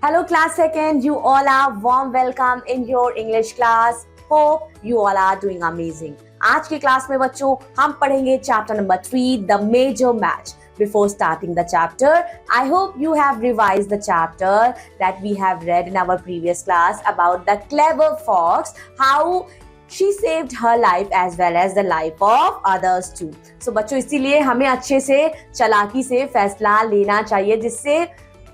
Hello class second, you all are warm welcome in your English class. Hope you all are doing amazing. आज की class में बच्चों हम पढ़ेंगे chapter number 3 the major match. Before starting the chapter, I hope you have revised the chapter that we have read in our previous class about the clever fox, how she saved her life as well as the life of others too. So बच्चों इसीलिए हमें अच्छे से चालाकी से फैसला लेना चाहिए जिससे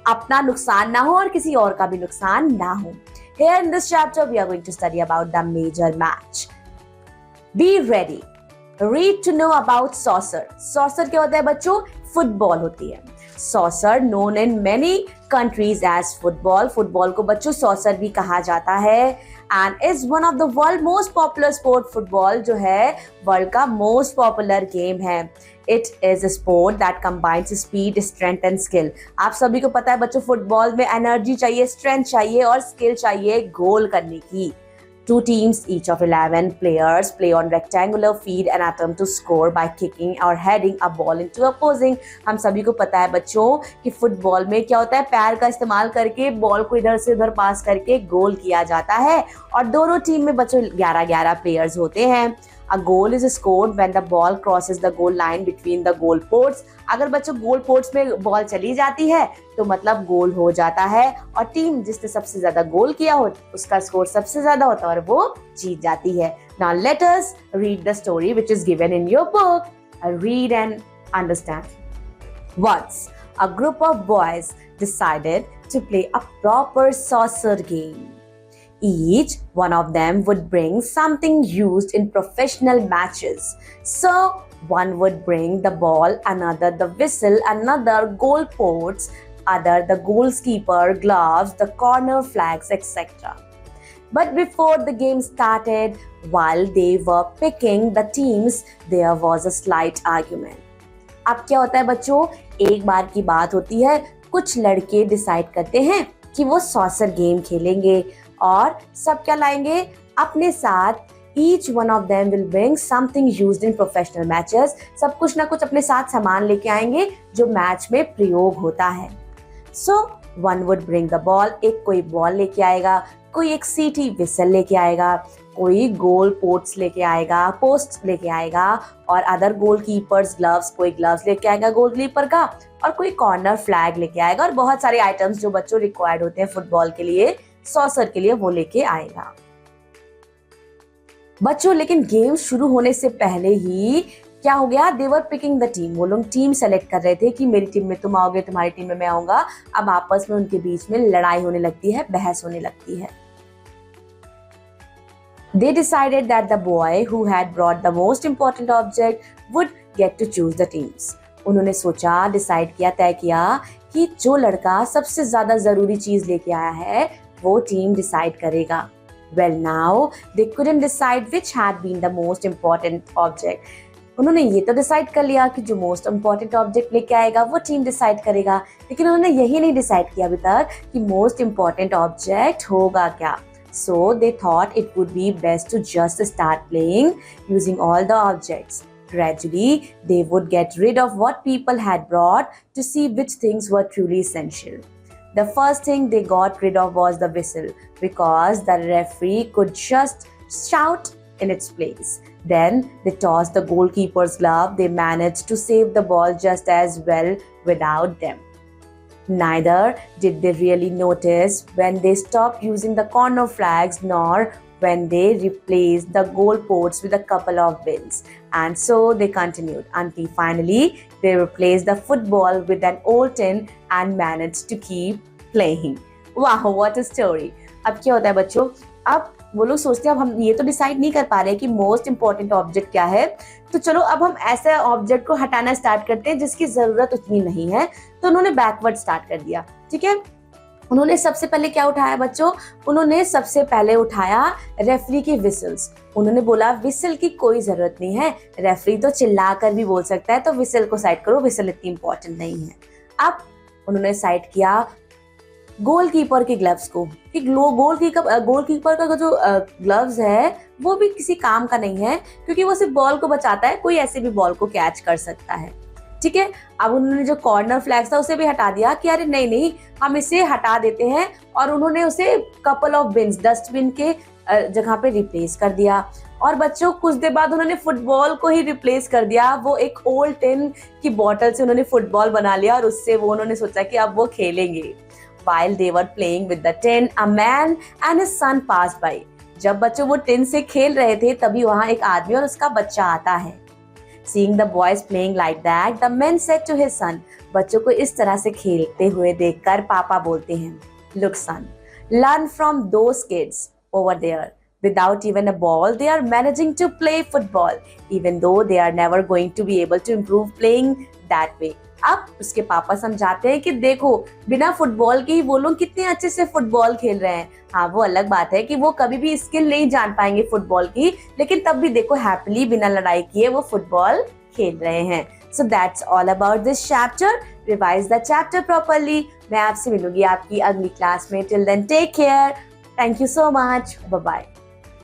अपना नुकसान ना हो और किसी और का भी नुकसान ना हो. Here in this chapter we are going to study about the major match. Be ready. Read to know about saucer. Saucer क्या होता है बच्चों? फुटबॉल होती है. Saucer known in many countries as football. Football को बच्चों saucer भी कहा जाता है and is one of the world most popular sport. Football जो है वर्ल्ड का most popular game है. It is a sport that combines speed, strength and skill. आप सभी को पता है बच्चों फुटबॉल में एनर्जी चाहिए, स्ट्रेंथ चाहिए और स्किल चाहिए गोल करने की. Two teams, each of 11 players, play on rectangular field and attempt to score by kicking or heading a ball into opposing. हम सभी को पता है बच्चों कि फुटबॉल में क्या होता है, पैर का इस्तेमाल करके बॉल को इधर से उधर पास करके गोल किया जाता है और दोनों टीम में बच्चों 11-11 प्लेयर्स होते हैं. A goal is scored when the ball crosses the goal line between the goal posts. अगर बच्चों गोल पोस्ट में बॉल चली जाती है तो मतलब गोल हो जाता है और टीम जिसने सबसे ज्यादा गोल किया हो उसका स्कोर सबसे ज्यादा होता है और वो जीत जाती है. Now let us read the story which is given in your book. Read and understand. Once a group of boys decided to play a proper saucer game. Each one of them would bring something used in professional matches. So one would bring the ball, another the whistle, another goal posts, other the goalkeeper, gloves, the corner flags, etc. But before the game started, while they were picking the teams, there was a slight argument. अब क्या होता है बच्चों, एक बार की बात होती है, कुछ लड़के डिसाइड करते हैं कि वो सॉसर गेम खेलेंगे और सब क्या लाएंगे अपने साथ. Each one of them will bring something used in professional matches. सब कुछ ना कुछ अपने साथ सामान लेके आएंगे जो मैच में प्रयोग होता है. So one would bring the ball. एक कोई बॉल लेके आएगा, कोई एक सीटी विसल लेके आएगा, कोई गोल पोस्ट लेके आएगा, पोस्ट लेके आएगा और अदर गोल कीपर्स ग्लव्स, कोई ग्लव्स लेके आएगा गोल कीपर का और कोई कॉर्नर फ्लैग लेके आएगा और बहुत सारे आइटम्स जो बच्चों रिक्वायर्ड होते हैं फुटबॉल के लिए, सॉसर के लिए वो लेके आएगा. बच्चों लेकिन गेम शुरू होने से पहले ही क्या हो गया, दे वर पिकिंग द टीम. वो लोग टीम सेलेक्ट कर रहे थे कि मेरी टीम में तुम आओगे, तुम्हारी टीम में मैं आऊंगा. अब आपस में उनके बीच में लड़ाई होने लगती है, बहस होने लगती है. They decided that the boy who had brought the most important object would get to choose the teams. उन्होंने सोचा, डिसाइड किया, तय किया कि जो लड़का सबसे ज्यादा जरूरी चीज लेके आया है वो टीम डिसाइड करेगा. Well now they couldn't decide which had been the most important object. उन्होंने ये तो डिसाइड कर लिया कि जो मोस्ट इम्पोर्टेंट ऑब्जेक्ट लेके आएगा वो टीम डिसाइड करेगा, लेकिन उन्होंने यही नहीं डिसाइड किया अभी तक कि मोस्ट इम्पोर्टेंट ऑब्जेक्ट होगा क्या. So they thought it would be best to just start playing using all the objects. Gradually, they would get rid of what people had brought to see which things were truly essential. The first thing they got rid of was the whistle because the referee could just shout in its place. Then they tossed the goalkeeper's glove. They managed to save the ball just as well without them. Neither did they really notice when they stopped using the corner flags nor when they replaced the goal posts with a couple of bins. And so they continued until finally they replaced the football with an old tin and managed to keep playing. Wow, what a story. अब क्या होता है बच्चों, अब वो लोग सोचते हैं अब हम ये तो डिसाइड नहीं कर पा रहे कि मोस्ट इम्पोर्टेंट ऑब्जेक्ट क्या है, तो चलो अब हम ऐसे ऑब्जेक्ट को हटाना स्टार्ट करते हैं जिसकी जरूरत उतनी नहीं है. तो उन्होंने बैकवर्ड स्टार्ट कर दिया. ठीक है, उन्होंने सबसे पहले क्या उठाया बच्चों, उन्होंने सबसे पहले उठाया रेफरी की विसल्स. उन्होंने बोला विसल की कोई जरूरत नहीं है, रेफरी तो चिल्ला कर भी बोल सकता है, तो विसल को साइड करो, विसल इतनी इंपॉर्टेंट नहीं है. अब उन्होंने साइड किया गोलकीपर के ग्लव्स को कि गोलकीपर का जो ग्लव्स है वो भी किसी काम का नहीं है क्योंकि वो सिर्फ बॉल को बचाता है, कोई ऐसे भी बॉल को कैच कर सकता है. ठीक है। अब उन्होंने जो कॉर्नर फ्लैग्स था उसे भी हटा दिया कि अरे नहीं नहीं हम इसे हटा देते हैं, और उन्होंने उसे कपल ऑफ बिन्स, डस्टबिन के जगह पे रिप्लेस कर दिया। और बच्चों कुछ देर बाद उन्होंने फुटबॉल को ही रिप्लेस कर दिया। वो एक ओल्ड टिन की बॉटल से उन्होंने फुटबॉल बना लिया और उससे वो उन्होंने सोचा कि अब वो खेलेंगे। While they were playing with the tin, a man and his son passed by. जब बच्चों वो टिन से खेल रहे थे तभी वहां एक आदमी और उसका बच्चा आता है। Seeing the boys playing like that, the man said to his son, बच्चों को इस तरह से खेलते हुए देखकर पापा बोलते हैं, Look son, learn from those kids over there. Without even a ball, they are managing to play football, even though they are never going to be able to improve playing that way. अब उसके पापा समझाते हैं कि देखो बिना football के ही वो लोग कितने अच्छे से फुटबॉल खेल रहे हैं। हाँ वो अलग बात है कि वो कभी भी स्किल नहीं जान पाएंगे फुटबॉल की, लेकिन तब भी देखो हैप्पीली बिना लड़ाई किए वो फुटबॉल खेल रहे हैं। So that's all about this chapter. Revise the chapter properly. मैं आपसे मिलूंगी आपकी अगली क्लास में। Till then take care. Thank you so much. Bye bye.